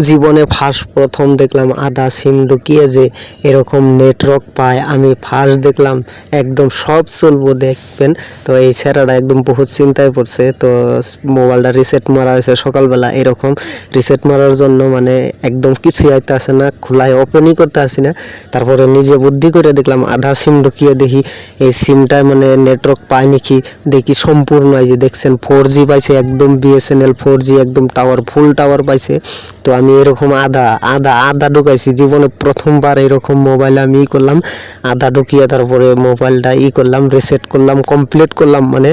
জীবনে ফার্স্ট প্রথম দেখলাম আধা সিম ঢুকিয়ে যে এরকম নেটওয়ার্ক পায়। আমি ফার্স্ট দেখলাম, একদম সব চলবো দেখবেন। তো এই ছেলেটা একদম বহুত চিন্তায় পড়ছে। তো মোবাইলটা রিসেট মারা হয়েছে সকালবেলা, এরকম রিসেট মারার জন্য মানে একদম কিছুই আইতে আসে না, খোলায় ওপেনই করতে আসি না। তারপরে নিজে বুদ্ধি করে দেখলাম আধা সিম ঢুকিয়ে দেখি এই সিমটায় মানে নেটওয়ার্ক পায় নাকি, দেখি সম্পূর্ণ এই যে দেখছেন 4G পাইছে, একদম BSNL 4G একদম টাওয়ার, ফুল টাওয়ার পাইছে। তো আমি এরকম আধা ঢুকাইছি, জীবনে প্রথমবার এরকম মোবাইলে আমি করলাম, আধা ঢুকিয়ে তারপরে মোবাইলটা করলাম, রিসেট করলাম, কমপ্লিট করলাম। মানে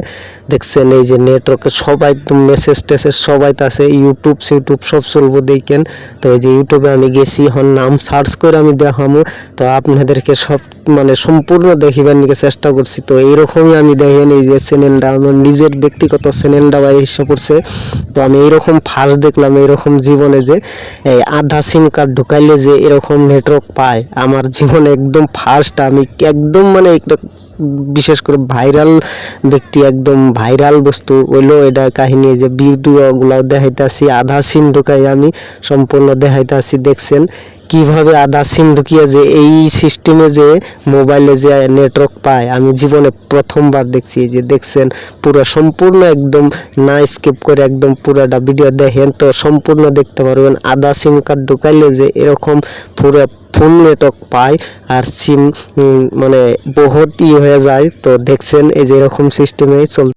দেখছেন এই যে নেটওয়ার্কে সবাই একদম মেসেজ টেসেজ সবাই আছে, ইউটিউব সব চলবো দেখেন। তো এই যে ইউটিউবে আমি গেছি, হন নাম সার্চ করে আমি দেখামো। তো আপনাদেরকে সব মানে সম্পূর্ণ দেখিবার নিকে চেষ্টা করছি। তো এইরকমই আমি দেখেন এই যে চ্যানেলটা আমার নিজের ব্যক্তিগত চ্যানেলটা বা এইসব করছে। তো আমি এইরকম ফার্স্ট দেখলাম এরকম জীবনে যে এই আধা সিম কার্ড ঢুকাইলে যে এরকম নেটওয়ার্ক পায়, আমার জীবনে একদম ফার্স্ট। আমি একদম মানে একটা বিশেষ করে ভাইরাল ব্যক্তি, একদম ভাইরাল বস্তু হইলো এটা কাহিনী। যে ভিডিওগুলো দেখাইতেছি আধা সিম ঢুকাই আমি সম্পূর্ণ দেখাইতেছি। দেখছেন কিভাবে আধা সিম ঢুকিয়ে যে এই সিস্টেমে যে মোবাইলে যে নেটওয়ার্ক পায়, আমি জীবনে প্রথমবার দেখছি। এই যে দেখছেন পুরো সম্পূর্ণ একদম না স্কিপ করে একদম পুরোটা ভিডিও দেখেন, তো সম্পূর্ণ দেখতে পারবেন। আধা সিম কার্ড ঢুকাইলে যে এরকম পুরো ফুল নেটওয়ার্ক পায় আর সিম মানে বহুত হয়ে যায়। তো দেখছেন এই যে এরকম সিস্টেমে চল।